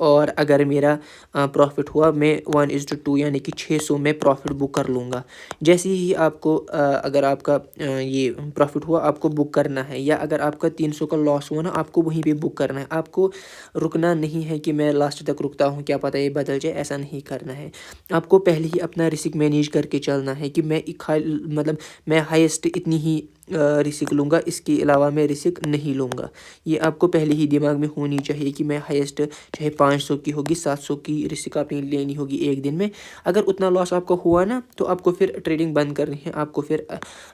اور اگر میرا پروفٹ ہوا میں 1:2 یعنی کہ 600 میں پروفٹ بک کر لوں گا. جیسے ہی آپ کو اگر آپ کا یہ پروفٹ ہوا آپ کو بک کرنا ہے, یا اگر آپ کا 300 کا لاس ہوا نا آپ کو وہیں پہ بک کرنا ہے. آپ کو رکنا نہیں ہے کہ میں لاسٹ تک رکتا ہوں کیا پتہ یہ بدل جائے, ایسا نہیں کرنا ہے. آپ کو پہلے ہی اپنا رسک مینیج کر کے چلنا ہے کہ میں مطلب میں ہائیسٹ اتنی ہی رسک لوں گا, اس کے علاوہ میں رسک نہیں لوں گا. یہ آپ کو پہلے ہی دماغ میں ہونی چاہیے کہ میں ہائیسٹ چاہے 500 کی ہوگی 700 کی رسک آپ نے لینی ہوگی ایک دن میں. اگر اتنا لاس آپ کو ہوا نا تو آپ کو پھر ٹریڈنگ بند کرنی ہے, آپ کو پھر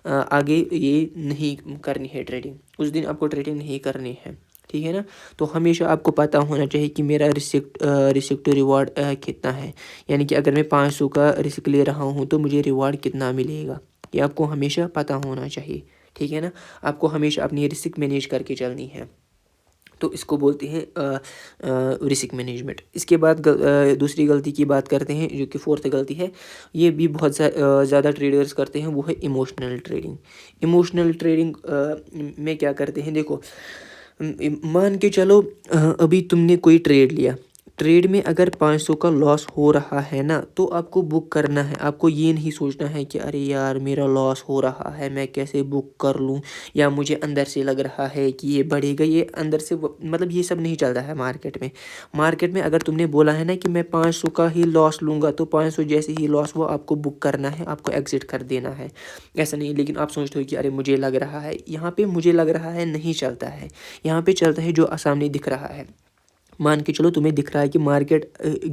آگے یہ نہیں کرنی ہے ٹریڈنگ, اس دن آپ کو ٹریڈنگ نہیں کرنی ہے, ٹھیک ہے نا. تو ہمیشہ آپ کو پتہ ہونا چاہیے کہ میرا رسک ٹو ریوارڈ کتنا ہے, یعنی کہ اگر میں 500 کا رسک لے رہا ہوں تو مجھے ریوارڈ کتنا ملے گا, یہ آپ کو ہمیشہ پتہ ہونا چاہیے, ٹھیک ہے نا. آپ کو ہمیشہ اپنی رسک مینیج کر کے چلنی ہے, تو اس کو بولتے ہیں رسک مینجمنٹ. اس کے بعد دوسری غلطی کی بات کرتے ہیں جو کہ 4تھ غلطی ہے, یہ بھی بہت زیادہ ٹریڈرز کرتے ہیں, وہ ہے ایموشنل ٹریڈنگ. ایموشنل ٹریڈنگ میں کیا کرتے ہیں, دیکھو مان کے چلو ابھی تم نے کوئی ٹریڈ لیا, ٹریڈ میں اگر 500 کا لاس ہو رہا ہے نا تو آپ کو بک کرنا ہے. آپ کو یہ نہیں سوچنا ہے کہ ارے یار میرا لاس ہو رہا ہے میں کیسے بک کر لوں, یا مجھے اندر سے لگ رہا ہے کہ یہ بڑھے گا. یہ اندر سے مطلب یہ سب نہیں چلتا ہے مارکیٹ میں. مارکیٹ میں اگر تم نے بولا ہے نا کہ میں 500 کا ہی لاس لوں گا تو 500 جیسے ہی لاس ہوا آپ کو بک کرنا ہے, آپ کو ایگزٹ کر دینا ہے, ایسا نہیں. لیکن آپ سوچتے ہو کہ ارے مجھے لگ رہا ہے, یہاں پہ مجھے لگ رہا ہے نہیں چلتا ہے, یہاں پہ چلتا ہے جو سامنے دکھ رہا ہے. مان کے چلو تمہیں دکھ رہا ہے کہ مارکیٹ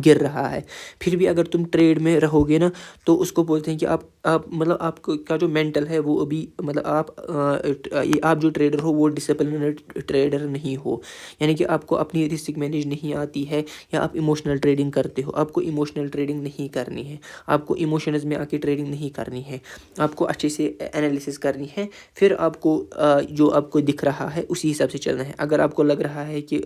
گر رہا ہے, پھر بھی اگر تم ٹریڈ میں رہو گے نا تو اس کو بولتے ہیں کہ آپ مطلب آپ کا جو مینٹل ہے وہ ابھی مطلب آپ جو ٹریڈر ہو وہ ڈسپلنڈ ٹریڈر نہیں ہو, یعنی کہ آپ کو اپنی رسک مینیج نہیں آتی ہے, یا آپ ایموشنل ٹریڈنگ کرتے ہو. آپ کو ایموشنل ٹریڈنگ نہیں کرنی ہے, آپ کو ایموشنز میں آ کے ٹریڈنگ نہیں کرنی ہے, آپ کو اچھے سے انالیسس کرنی ہے. پھر آپ کو جو آپ کو دکھ رہا ہے اسی حساب سے چلنا ہے. اگر آپ کو لگ رہا ہے کہ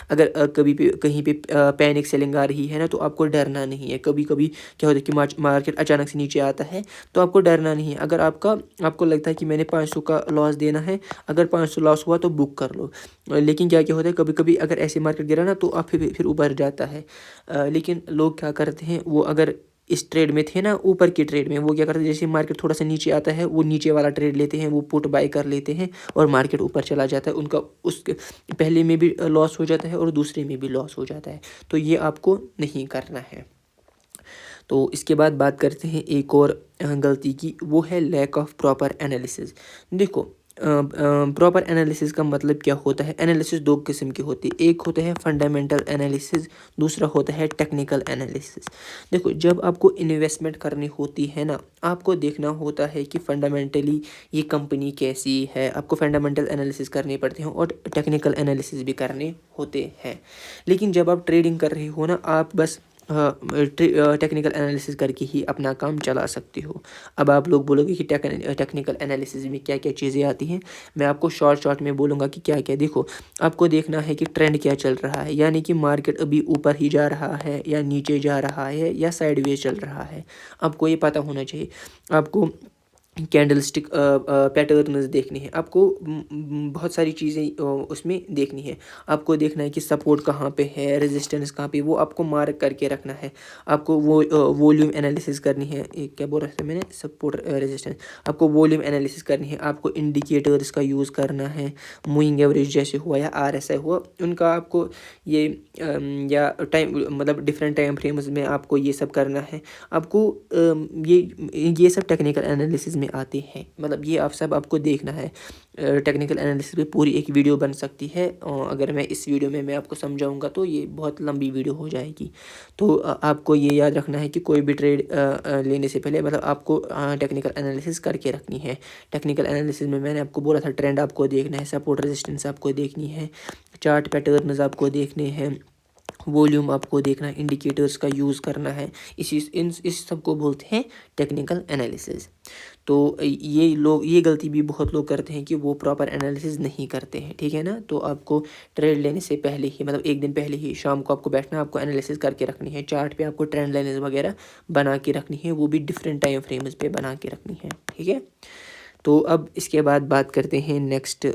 اگر کہیں پہ پینک سیلنگ آ رہی ہے نا تو آپ کو ڈرنا نہیں ہے. کبھی کیا ہوتا ہے کہ مارکیٹ اچانک سے نیچے آتا ہے تو آپ کو ڈرنا نہیں ہے. اگر آپ کو لگتا ہے کہ میں نے 500 کا لاس دینا ہے, اگر 500 لاس ہوا تو بک کر لو. لیکن کیا ہوتا ہے کبھی اگر ایسے مارکیٹ گرا نا تو آپ پھر اوپر جاتا ہے. لیکن لوگ کیا کرتے ہیں, وہ اگر اس ٹریڈ میں تھے نا اوپر کی ٹریڈ میں, وہ کیا کرتے ہیں جیسے مارکیٹ تھوڑا سا نیچے آتا ہے وہ نیچے والا ٹریڈ لیتے ہیں, وہ پٹ بائی کر لیتے ہیں اور مارکیٹ اوپر چلا جاتا ہے. ان کا اس پہلے میں بھی لاس ہو جاتا ہے اور دوسرے میں بھی لاس ہو جاتا ہے. تو یہ آپ کو نہیں کرنا ہے. تو اس کے بعد بات کرتے ہیں ایک اور غلطی کی, وہ ہے لیک آف پراپر انالیسز. دیکھو پراپر انالیسز کا مطلب کیا ہوتا ہے. انالیسز 2 قسم کی ہوتی ہے, ایک ہوتا ہے فنڈامنٹل انالیسز, دوسرا ہوتا ہے ٹیکنیکل انالیسز. دیکھو جب آپ کو انویسٹمنٹ کرنی ہوتی ہے نا آپ کو دیکھنا ہوتا ہے کہ فنڈامنٹلی یہ کمپنی کیسی ہے, آپ کو فنڈامنٹل انالیسز کرنے پڑتے ہیں اور ٹیکنیکل انالیسز بھی کرنے ہوتے ہیں. لیکن جب آپ ٹریڈنگ کر رہے ہو نا آپ بس ٹیکنیکل انالیسز کر کے ہی اپنا کام چلا سکتے ہو. اب آپ لوگ بولو گے کہ ٹیکنیکل انالیسز میں کیا کیا چیزیں آتی ہیں, میں آپ کو شارٹ میں بولوں گا کہ کیا کیا. دیکھو آپ کو دیکھنا ہے کہ ٹرینڈ کیا چل رہا ہے, یعنی کہ مارکیٹ ابھی اوپر ہی جا رہا ہے یا نیچے جا رہا ہے یا سائیڈ ویز چل رہا ہے. آپ کو یہ پتہ ہونا چاہیے. آپ کو کینڈل سٹک پیٹرنز دیکھنی ہے, آپ کو بہت ساری چیزیں اس میں دیکھنی ہے. آپ کو دیکھنا ہے کہ سپورٹ کہاں پہ ہے, ریزسٹنس کہاں پہ, وہ آپ کو مارک کر کے رکھنا ہے. آپ کو وہ ولیوم انالیسز کرنی ہے, کیا بول رہا تھا میں نے, سپورٹ ریزسٹنس. آپ کو ولیوم انالیسز کرنی ہے, آپ کو انڈیکیٹرز کا یوز کرنا ہے, موونگ ایوریج جیسے ہوا یا RSI ہوا, ان کا آپ کو یہ یا ٹائم مطلب ڈفرینٹ ٹائم فریمز میں آپ کو یہ سب کرنا ہے. آپ کو یہ سب ٹیکنیکل انالیسز میں آتے ہیں, مطلب یہ آپ کو دیکھنا ہے. ٹیکنیکل انالیسز پہ پوری ایک ویڈیو بن سکتی ہے, اگر میں اس ویڈیو میں آپ کو سمجھاؤں گا تو یہ بہت لمبی ویڈیو ہو جائے گی. تو آپ کو یہ یاد رکھنا ہے کہ کوئی بھی ٹریڈ لینے سے پہلے مطلب آپ کو ٹیکنیکل انالیسز کر کے رکھنی ہے. ٹیکنیکل انالیسز میں نے آپ کو بولا تھا ٹرینڈ آپ کو دیکھنا ہے, سپورٹ ریزسٹنس آپ کو دیکھنی ہے, چارٹ پیٹرنز آپ کو دیکھنے ہیں, ولیوم آپ کو دیکھنا ہے, انڈیکیٹرز کا یوز کرنا ہے. اس سب کو بولتے ہیں ٹیکنیکل انالیسز. تو یہ غلطی بھی بہت لوگ کرتے ہیں کہ وہ پراپر انالیسز نہیں کرتے ہیں, ٹھیک ہے نا. تو آپ کو ٹریڈ لینے سے پہلے ہی مطلب ایک دن پہلے ہی شام کو آپ کو بیٹھنا, آپ کو انالیسز کر کے رکھنی ہے. چارٹ پہ آپ کو ٹرینڈ لائنز وغیرہ بنا کے رکھنی ہے, وہ بھی ڈفرینٹ ٹائم فریمز پہ بنا کے رکھنی ہے, ٹھیک ہے. تو اب اس کے بعد بات کرتے ہیں نیکسٹ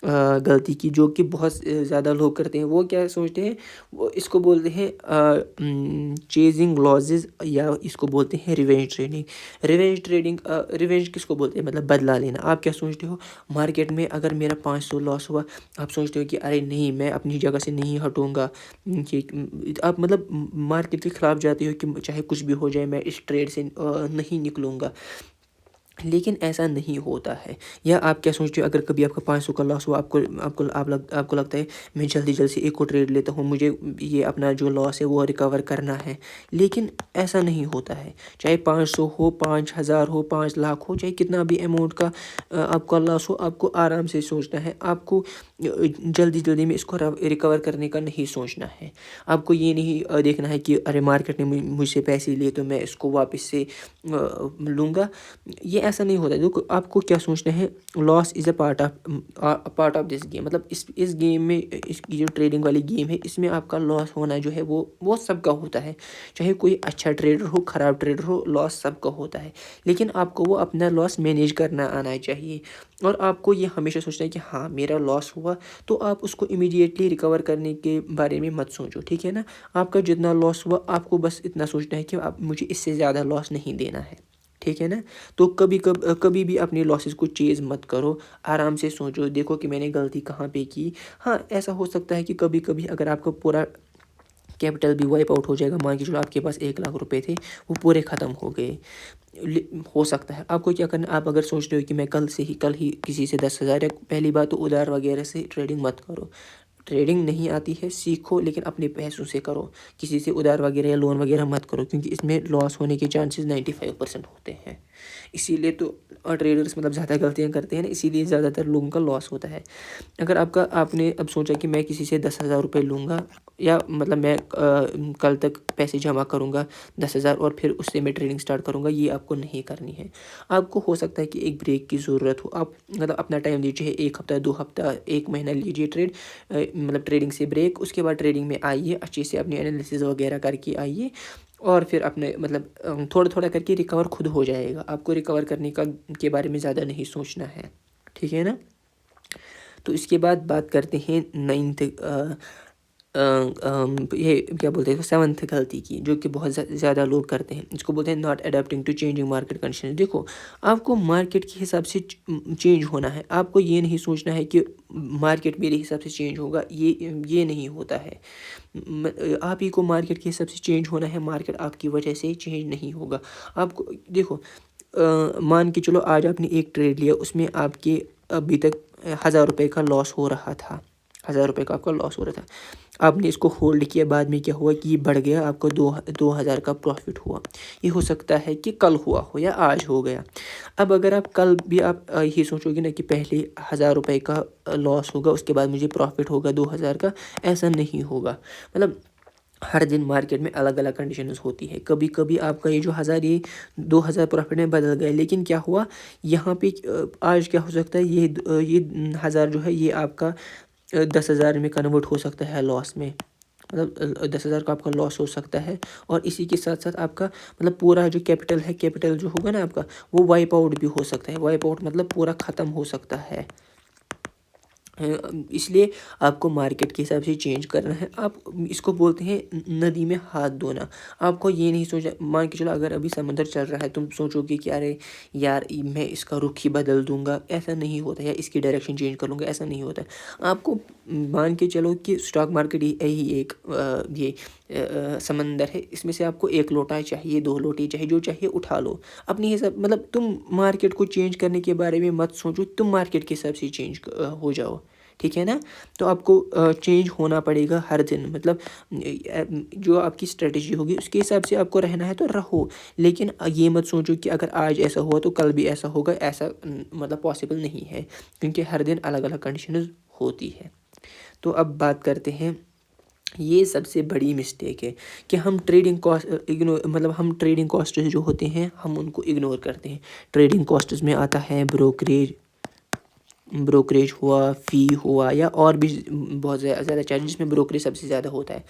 غلطی کی جو کہ بہت زیادہ لوگ کرتے ہیں. وہ کیا سوچتے ہیں, وہ اس کو بولتے ہیں چیزنگ لاسز, یا اس کو بولتے ہیں ریونج ٹریڈنگ. ریونج کس کو بولتے ہیں, مطلب بدلا لینا. آپ کیا سوچتے ہو, مارکیٹ میں اگر میرا 500 لاس ہوا, آپ سوچتے ہو کہ ارے نہیں میں اپنی جگہ سے نہیں ہٹوں گا, آپ مطلب مارکیٹ کے خلاف جاتے ہو کہ چاہے کچھ بھی ہو جائے میں اس ٹریڈ سے نہیں نکلوں گا. لیکن ایسا نہیں ہوتا ہے. یا آپ کیا سوچتے ہو, اگر کبھی آپ کا 500 کا لاس ہوا, آپ کو لگتا ہے میں جلدی سے ایک اور ٹریڈ لیتا ہوں, مجھے یہ اپنا جو لاس ہے وہ ریکور کرنا ہے. لیکن ایسا نہیں ہوتا ہے. چاہے 500 ہو, 5000 ہو, 5 لاکھ ہو, چاہے کتنا بھی اماؤنٹ کا آپ کا لاس ہو, آپ کو آرام سے سوچنا ہے. آپ کو جلدی میں اس کو ریکور کرنے کا نہیں سوچنا ہے. آپ کو یہ نہیں دیکھنا ہے کہ ارے مارکیٹ نے مجھ سے پیسے لیے تو میں اس کو واپس سے لوں گا. یہ ایسا نہیں ہوتا ہے. دیکھو آپ کو کیا سوچنا ہے, loss is a part of this game. مطلب اس گیم میں, اس کی جو ٹریڈنگ والی گیم ہے, اس میں آپ کا لاس ہونا جو ہے وہ سب کا ہوتا ہے. چاہے کوئی اچھا ٹریڈر ہو, خراب ٹریڈر ہو, لاس سب کا ہوتا ہے. لیکن آپ کو وہ اپنا لاس مینیج کرنا آنا چاہیے. اور آپ کو یہ ہمیشہ سوچنا ہے کہ ہاں میرا لاس ہوا تو آپ اس کو امیڈیٹلی ریکور کرنے کے بارے میں مت سوچو, ٹھیک ہے نا. آپ کا جتنا لاس ہوا آپ کو بس اتنا سوچنا ہے کہ مجھے اس سے زیادہ لاس نہیں دینا ہے, ٹھیک ہے نا. تو کبھی بھی اپنے لاسز کو چیز مت کرو, آرام سے سوچو, دیکھو کہ میں نے غلطی کہاں پہ کی. ہاں ایسا ہو سکتا ہے کہ کبھی اگر آپ کا پورا کیپٹل بھی وائپ آؤٹ ہو جائے گا, مان کے چلو آپ کے پاس 1 لاکھ روپے تھے, وہ پورے ختم ہو گئے, ہو سکتا ہے. آپ کو کیا کرنا, آپ اگر سوچ رہے ہو کہ میں کل ہی کسی سے 10,000, یا پہلی بات تو ادھار وغیرہ سے ٹریڈنگ مت کرو. ٹریڈنگ نہیں آتی ہے, سیکھو, لیکن اپنے پیسوں سے کرو. کسی سے ادھار وغیرہ یا لون وغیرہ مت کرو, کیونکہ اس میں لاس ہونے کے چانسز 95% ہوتے ہیں. اسی لیے تو ٹریڈرز مطلب زیادہ غلطیاں کرتے ہیں نا, اسی لیے زیادہ تر لوگوں کا لاس ہوتا ہے. اگر آپ نے اب سوچا کہ میں کسی سے 10,000 روپے لوں گا, یا مطلب میں کل تک پیسے جمع کروں گا 10,000 اور پھر اس سے میں ٹریڈنگ سٹارٹ کروں گا, یہ آپ کو نہیں کرنی ہے. آپ کو ہو سکتا ہے کہ ایک بریک کی ضرورت ہو, آپ مطلب اپنا ٹائم دیجیے, 1 ہفتہ 2 ہفتہ 1 مہینہ لیجیے مطلب ٹریڈنگ سے بریک. اس کے بعد ٹریڈنگ میں آئیے, اچھے سے اپنی انالیسز وغیرہ کر کے آئیے, اور پھر اپنے مطلب تھوڑا کر کے ریکور خود ہو جائے گا. آپ کو ریکور کرنے کے بارے میں زیادہ نہیں سوچنا ہے, ٹھیک ہے نا. تو اس کے بعد بات کرتے ہیں 9th یہ کیا بولتے ہیں 7th غلطی کی, جو کہ بہت زیادہ لوگ کرتے ہیں. اس کو بولتے ہیں not adapting to changing market condition. دیکھو آپ کو مارکیٹ کے حساب سے چینج ہونا ہے. آپ کو یہ نہیں سوچنا ہے کہ مارکیٹ میرے حساب سے چینج ہوگا, یہ نہیں ہوتا ہے. آپ ہی کو مارکیٹ کے حساب سے چینج ہونا ہے, مارکیٹ آپ کی وجہ سے چینج نہیں ہوگا. آپ کو دیکھو, مان کے چلو آج آپ نے ایک ٹریڈ لیا, اس میں آپ کے ابھی تک 1,000 روپے کا لاس ہو رہا تھا, 1,000 روپے کا آپ کا لاس ہو رہا تھا. آپ نے اس کو ہولڈ کیا, بعد میں کیا ہوا کہ یہ بڑھ گیا, آپ کو 2,000 کا پروفٹ ہوا. یہ ہو سکتا ہے کہ کل ہوا ہو یا آج ہو گیا. اب اگر آپ کل بھی آپ یہ سوچو گے نا کہ پہلے 1,000 روپے کا لاس ہوگا, اس کے بعد مجھے پروفٹ ہوگا 2,000 کا, ایسا نہیں ہوگا. مطلب ہر دن مارکیٹ میں الگ الگ کنڈیشنز ہوتی ہے. کبھی آپ کا یہ جو 1,000 یہ 2,000 پروفٹ میں بدل گئے, لیکن کیا ہوا یہاں پہ آج کیا ہو سکتا ہے, یہ 1,000 جو ہے یہ آپ کا 10,000 میں کنورٹ ہو سکتا ہے لاس میں. مطلب 10,000 کا آپ کا لاس ہو سکتا ہے, اور اسی کے ساتھ آپ کا مطلب پورا جو کیپٹل جو ہوگا نا آپ کا, وہ وائپ آؤٹ بھی ہو سکتا ہے. وائپ آؤٹ مطلب پورا ختم ہو سکتا ہے. اس لیے آپ کو مارکیٹ کے حساب سے چینج کرنا ہے. آپ اس کو بولتے ہیں ندی میں ہاتھ دھونا. آپ کو یہ نہیں سوچا, مان کے چلو اگر ابھی سمندر چل رہا ہے, تم سوچو گے کہ ارے یار میں اس کا رخ ہی بدل دوں گا, ایسا نہیں ہوتا, یا اس کی ڈائریکشن چینج کر لوں گا, ایسا نہیں ہوتا. آپ کو مان کے چلو کہ اسٹاک مارکیٹ یہی ایک سمندر ہے, اس میں سے آپ کو 1 لوٹا چاہیے, 2 لوٹے چاہیے, جو چاہیے اٹھا لو اپنی حساب. مطلب تم مارکیٹ کو چینج کرنے کے بارے میں مت سوچو, تم مارکیٹ کے حساب سے چینج ہو جاؤ, ٹھیک ہے نا. تو آپ کو چینج ہونا پڑے گا ہر دن. مطلب جو آپ کی اسٹریٹجی ہوگی اس کے حساب سے آپ کو رہنا ہے تو رہو, لیکن یہ مت سوچو کہ اگر آج ایسا ہوا تو کل بھی ایسا ہوگا. ایسا مطلب پاسبل نہیں ہے, کیونکہ ہر دن الگ الگ کنڈیشنز ہوتی ہے. تو اب بات کرتے ہیں, یہ سب سے بڑی مسٹیک ہے کہ ہم ٹریڈنگ کاسٹز جو ہوتے ہیں ہم ان کو اگنور کرتے ہیں. ٹریڈنگ کاسٹز میں آتا ہے بروکریج, بروکریج ہوا، فی ہوا یا اور بھی بہت زیادہ چارج، جس میں بروکریج سب سے زیادہ ہوتا ہے۔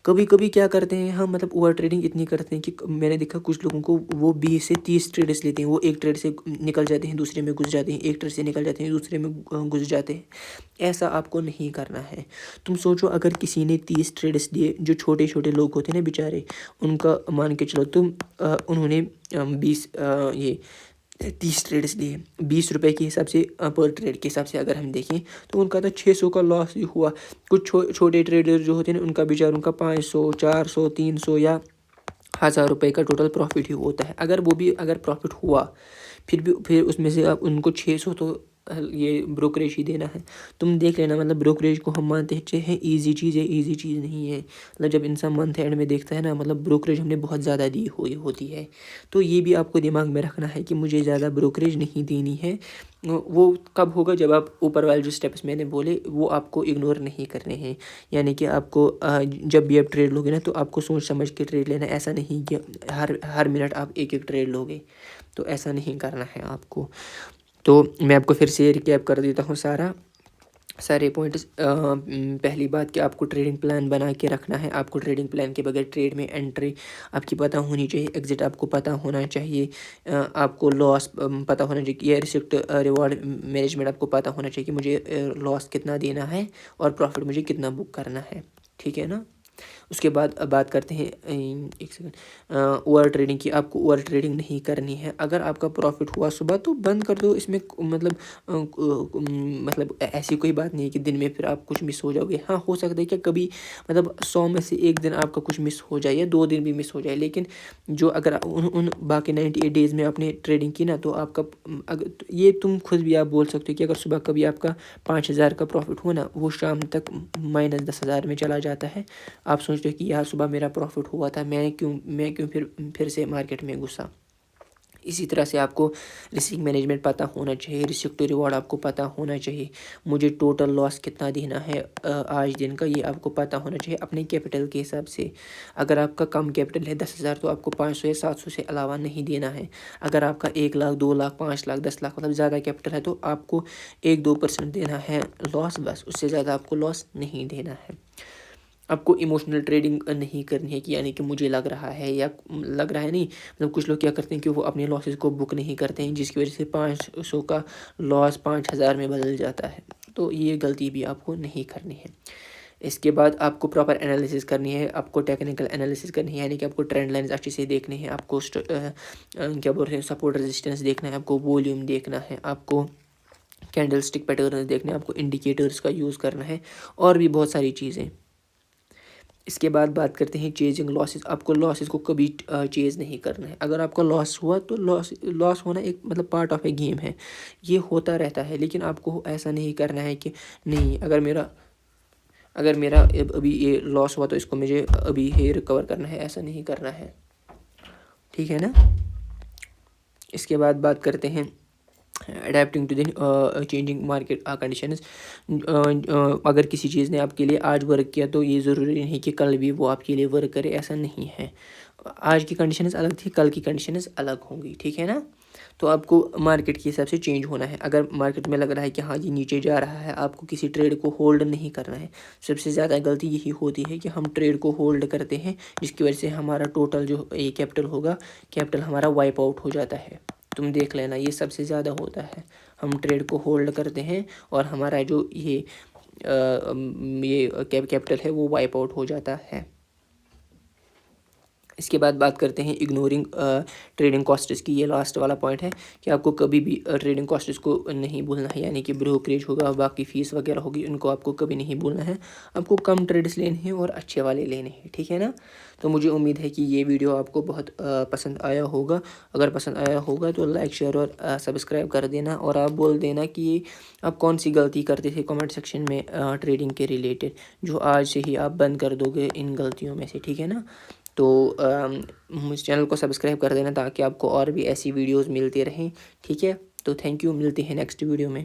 کبھی کبھی کیا کرتے ہیں ہم، مطلب اوور ٹریڈنگ اتنی کرتے ہیں کہ میں نے دیکھا کچھ لوگوں کو وہ 20 سے 30 ٹریڈس لیتے ہیں، وہ ایک ٹریڈ سے نکل جاتے ہیں دوسرے میں گھس جاتے ہیں، ایک ٹریڈ سے نکل جاتے ہیں دوسرے میں گھس جاتے ہیں۔ ایسا آپ کو نہیں کرنا ہے۔ تم سوچو اگر کسی نے 30 ٹریڈس دیے، جو چھوٹے چھوٹے لوگ ہوتے ہیں نا بیچارے، ان کا مان کے چلو تم انہوں نے 30 ٹریڈس لیے 20 روپے کے حساب سے، پر ٹریڈ کے حساب سے اگر ہم دیکھیں تو ان کا تو 600 کا لاس ہی ہوا۔ کچھ چھوٹے ٹریڈر جو ہوتے ہیں ان کا بیچاروں کا 500 400 300 یا 1000 روپے کا ٹوٹل پروفٹ ہی ہوتا ہے۔ اگر وہ بھی اگر پروفٹ ہوا پھر اس میں سے آپ ان کو 600 تو یہ بروکریج ہی دینا ہے۔ تم دیکھ لینا، مطلب بروکریج کو ہم مانتے ہیں ایزی چیز ہے، ایزی چیز نہیں ہے۔ مطلب جب انسان منتھ اینڈ میں دیکھتا ہے نا، مطلب بروکریج ہم نے بہت زیادہ دی ہوئی ہوتی ہے۔ تو یہ بھی آپ کو دماغ میں رکھنا ہے کہ مجھے زیادہ بروکریج نہیں دینی ہے۔ وہ کب ہوگا جب آپ اوپر والے جو سٹیپس میں نے بولے وہ آپ کو اگنور نہیں کرنے ہیں۔ یعنی کہ آپ کو جب بھی آپ ٹریڈ لوگے نا تو آپ کو سوچ سمجھ کے ٹریڈ لینا ہے، ایسا نہیں کہ ہر منٹ آپ ایک ٹریڈ لوگے، تو ایسا نہیں کرنا ہے آپ کو۔ تو میں آپ کو پھر سے ریکیپ کر دیتا ہوں سارے پوائنٹس۔ پہلی بات کہ آپ کو ٹریڈنگ پلان بنا کے رکھنا ہے۔ آپ کو ٹریڈنگ پلان کے بغیر ٹریڈ میں انٹری آپ کی پتہ ہونی چاہیے، ایگزٹ آپ کو پتہ ہونا چاہیے، آپ کو لاس پتہ ہونا چاہیے، یہ ریسک ریوارڈ مینجمنٹ آپ کو پتہ ہونا چاہیے کہ مجھے لاس کتنا دینا ہے اور پروفٹ مجھے کتنا بک کرنا ہے، ٹھیک ہے نا۔ اس کے بعد بات کرتے ہیں ایک سیکنڈ اوور ٹریڈنگ کی۔ آپ کو اوور ٹریڈنگ نہیں کرنی ہے۔ اگر آپ کا پروفٹ ہوا صبح تو بند کر دو، اس میں مطلب ایسی کوئی بات نہیں ہے کہ دن میں پھر آپ کچھ مس ہو جاؤ گے۔ ہاں ہو سکتا ہے کہ کبھی مطلب 100 میں سے ایک دن آپ کا کچھ مس ہو جائے یا 2 دن بھی مس ہو جائے، لیکن جو اگر ان باقی 98 ڈیز میں آپ نے ٹریڈنگ کی نا تو آپ کا یہ تم خود بھی آپ بول سکتے ہو کہ اگر صبح کبھی آپ کا 5000 کا پروفٹ ہو نا، وہ شام تک -10,000 میں چلا جاتا ہے، آپ سوچتے ہو کہ یار صبح میرا پروفٹ ہوا تھا، میں کیوں پھر سے مارکیٹ میں گھسا۔ اسی طرح سے آپ کو رسک مینجمنٹ پتہ ہونا چاہیے، رسک ٹو ریوارڈ آپ کو پتہ ہونا چاہیے، مجھے ٹوٹل لاس کتنا دینا ہے آج دن کا، یہ آپ کو پتہ ہونا چاہیے اپنے کیپٹل کے حساب سے۔ اگر آپ کا کم کیپٹل ہے 10,000 تو آپ کو 500 یا 700 سے علاوہ نہیں دینا ہے۔ اگر آپ کا 1 لاکھ 2 لاکھ 5 لاکھ 10 لاکھ مطلب زیادہ کیپٹل ہے تو آپ کو 1-2% دینا ہے لاس، بس اس سے زیادہ آپ کو لاس نہیں دینا ہے۔ آپ کو ایموشنل ٹریڈنگ نہیں کرنی ہے کہ یعنی کہ مجھے لگ رہا ہے یا لگ رہا ہے نہیں، مطلب کچھ لوگ کیا کرتے ہیں کہ وہ اپنے لاسز کو بک نہیں کرتے ہیں، جس کی وجہ سے 500 کا لاس 5000 میں بدل جاتا ہے، تو یہ غلطی بھی آپ کو نہیں کرنی ہے۔ اس کے بعد آپ کو پراپر انالیسس کرنی ہے، آپ کو ٹیکنیکل انالیسس کرنی ہے، یعنی کہ آپ کو ٹرینڈ لائنز اچھے سے دیکھنے ہیں، آپ کو کیا بول رہے ہیں سپورٹ ریزسٹنس دیکھنا ہے، آپ کو ولیوم دیکھنا ہے، آپ کو کینڈل سٹک پیٹرنز دیکھنا ہے، آپ کو انڈیکیٹرز کا یوز کرنا ہے اور بھی بہت ساری چیزیں۔ اس کے بعد بات کرتے ہیں چیزنگ لاسز۔ آپ کو لاسز کو کبھی چیز نہیں کرنا ہے۔ اگر آپ کا لاس ہوا تو لاس ہونا ایک مطلب پارٹ آف اے گیم ہے، یہ ہوتا رہتا ہے، لیکن آپ کو ایسا نہیں کرنا ہے کہ نہیں اگر میرا ابھی یہ لاس ہوا تو اس کو مجھے ابھی ہی ریکور کرنا ہے، ایسا نہیں کرنا ہے، ٹھیک ہے نا۔ اس کے بعد بات کرتے ہیں adapting to the changing market conditions. اگر کسی چیز نے آپ کے لیے آج ورک کیا تو یہ ضروری نہیں کہ کل بھی وہ آپ کے لیے ورک کرے، ایسا نہیں ہے۔ آج کی کنڈیشنز الگ تھی، کل کی کنڈیشنز الگ ہوں گی، ٹھیک ہے نا۔ تو آپ کو مارکیٹ کے حساب سے چینج ہونا ہے۔ اگر مارکیٹ میں لگ رہا ہے کہ ہاں جی نیچے جا رہا ہے، آپ کو کسی ٹریڈ کو ہولڈ نہیں کرنا ہے۔ سب سے زیادہ غلطی یہی ہوتی ہے کہ ہم ٹریڈ کو ہولڈ کرتے ہیں، جس کی وجہ سے ہمارا ٹوٹل جو یہ کیپٹل ہوگا، کیپٹل ہمارا وائپ آؤٹ ہو جاتا ہے۔ تم دیکھ لینا یہ سب سے زیادہ ہوتا ہے، ہم ٹریڈ کو ہولڈ کرتے ہیں اور ہمارا جو یہ کیپٹل ہے وہ وائپ آؤٹ ہو جاتا ہے۔ اس کے بعد بات کرتے ہیں اگنورنگ ٹریڈنگ کاسٹس کی۔ یہ لاسٹ والا پوائنٹ ہے کہ آپ کو کبھی بھی ٹریڈنگ کاسٹس کو نہیں بھولنا ہے، یعنی کہ بروکریج ہوگا، باقی فیس وغیرہ ہوگی، ان کو آپ کو کبھی نہیں بھولنا ہے۔ آپ کو کم ٹریڈس لینے ہیں اور اچھے والے لینے ہیں، ٹھیک ہے نا۔ تو مجھے امید ہے کہ یہ ویڈیو آپ کو بہت پسند آیا ہوگا۔ اگر پسند آیا ہوگا تو لائک شیئر اور سبسکرائب کر دینا، اور آپ بول دینا کہ آپ کون سی غلطی کرتے تھے کمنٹ سیکشن میں ٹریڈنگ کے ریلیٹڈ، جو آج سے ہی آپ بند کر دو گے ان غلطیوں میں سے، ٹھیک ہے نا۔ تو مجھ چینل کو سبسکرائب کر دینا تاکہ آپ کو اور بھی ایسی ویڈیوز ملتی رہیں، ٹھیک ہے۔ تو تھینک یو، ملتے ہیں نیکسٹ ویڈیو میں۔